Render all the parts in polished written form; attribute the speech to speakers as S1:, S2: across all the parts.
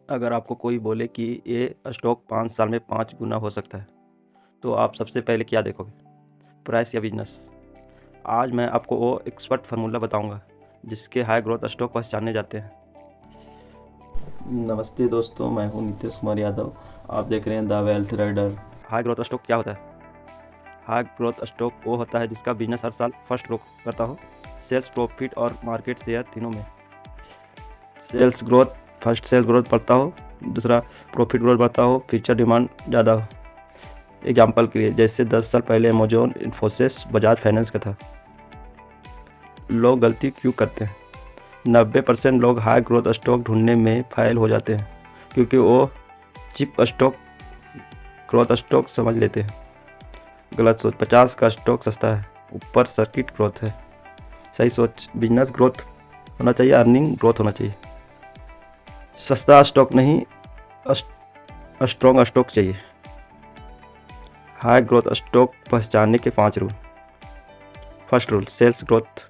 S1: अगर आपको कोई बोले कि ये स्टॉक 5 साल में 5 गुना हो सकता है, तो आप सबसे पहले क्या देखोगे? प्राइस या बिजनेस? आज मैं आपको वो एक्सपर्ट फार्मूला बताऊंगा जिसके हाई ग्रोथ स्टॉक पहचाने जाते हैं। नमस्ते दोस्तों, मैं हूं नीतीश कुमार यादव। आप देख रहे हैं the wealth rider. High growth stock क्या होता है? हाई ग्रोथ स्टॉक वो होता है जिसका बिजनेस हर साल फर्स्ट ग्रो करता हो, सेल्स, प्रॉफिट और मार्केट शेयर तीनों में। सेल्स ग्रोथ बढ़ता हो, दूसरा प्रॉफिट ग्रोथ बढ़ता हो, फ्यूचर डिमांड ज़्यादा हो। एग्जाम्पल के लिए जैसे 10 साल पहले अमेजोन, इन्फोसिस, बजाज फाइनेंस का था। लोग गलती क्यों करते हैं? 90% लोग हाई ग्रोथ स्टॉक ढूंढने में फेल हो जाते हैं क्योंकि वो चिप स्टॉक ग्रोथ स्टॉक समझ लेते हैं। गलत सोच। 50 का स्टॉक सस्ता है, ऊपर सर्किट ग्रोथ है। सही सोच, बिजनेस ग्रोथ होना चाहिए, अर्निंग ग्रोथ होना चाहिए। सस्ता स्टॉक नहीं, स्ट्रॉन्ग स्टॉक चाहिए। हाई ग्रोथ स्टॉक पहचानने के 5 rule. First rule, sales growth.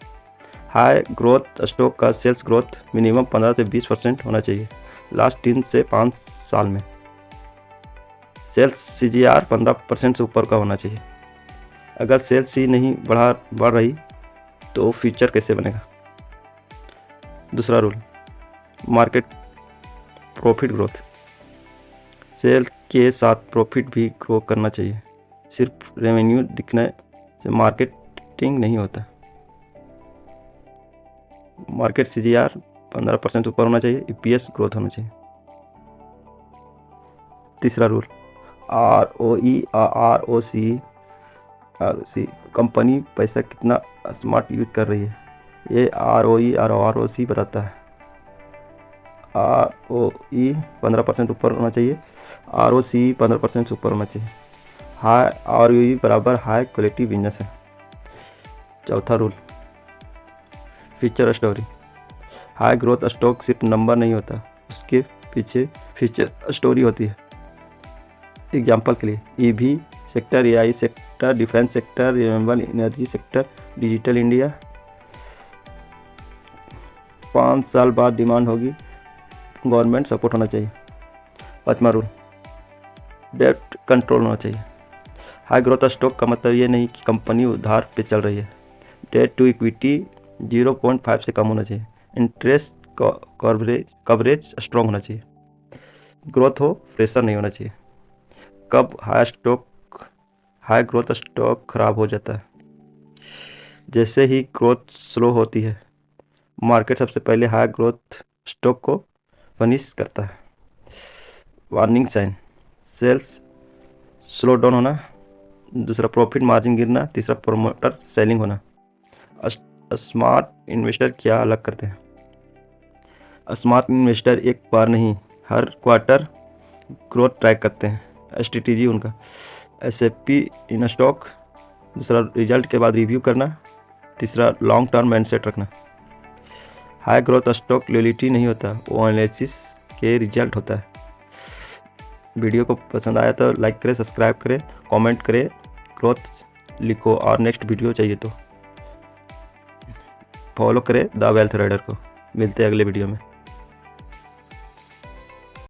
S1: High growth stock का सेल्स ग्रोथ मिनिमम 15 से 20% होना चाहिए लास्ट 3 से 5 साल में। सेल्स CGR 15% से ऊपर का होना चाहिए। अगर सेल्स ही नहीं बढ़ रही तो फ्यूचर कैसे बनेगा? दूसरा rule, market profit growth. Sale के साथ प्रॉफिट भी ग्रो करना चाहिए। सिर्फ रेवेन्यू दिखने से मार्केटिंग नहीं होता। मार्केट CGR 15% ऊपर होना चाहिए, EPS ग्रोथ होना चाहिए। तीसरा रूल, ROC। कंपनी पैसा कितना स्मार्ट यूज कर रही है, ये ROE और ROC बताता है। ROE 15% ऊपर होना चाहिए, ROC 15% से ऊपर होना चाहिए। हाई ROE बराबर हाई क्वालिटी बिजनेस है। चौथा rule, future story. High growth stock सिर्फ नंबर नहीं होता, उसके पीछे फ्यूचर स्टोरी होती है। एग्जाम्पल के लिए EV sector, AI sector, defence sector, renewable energy sector, digital India. 5 साल बाद डिमांड होगी, गवर्नमेंट सपोर्ट होना चाहिए। पाँचवा रूल, डेब्ट कंट्रोल होना चाहिए। हाई ग्रोथ स्टॉक का मतलब ये नहीं कि कंपनी उधार पे चल रही है। डेट टू इक्विटी 0.5 से कम होना चाहिए। इंटरेस्ट कवरेज स्ट्रॉन्ग होना चाहिए। ग्रोथ हो, प्रेशर नहीं होना चाहिए। कब हाई ग्रोथ स्टॉक खराब हो जाता है? जैसे ही ग्रोथ स्लो होती है, मार्केट सबसे पहले हाई ग्रोथ स्टॉक को पनिश करता है। Warning sign, sales slow down होना, दूसरा प्रॉफिट मार्जिन गिरना, तीसरा प्रोमोटर सेलिंग होना। स्मार्ट इन्वेस्टर क्या अलग करते हैं? स्मार्ट इन्वेस्टर एक बार नहीं, हर क्वार्टर ग्रोथ ट्रैक करते हैं। स्ट्रेटेजी उनका SFP इन स्टॉक, दूसरा रिजल्ट के बाद रिव्यू करना, तीसरा लॉन्ग टर्म माइंडसेट रखना। हाई ग्रोथ स्टॉक लॉयल्टी नहीं होता, वो एनालिसिस के रिजल्ट होता है। वीडियो को पसंद आया तो लाइक करें, सब्सक्राइब करें, कमेंट करें, ग्रोथ लिखो और नेक्स्ट वीडियो चाहिए तो फॉलो करें द वेल्थ राइडर को। मिलते हैं अगले वीडियो में।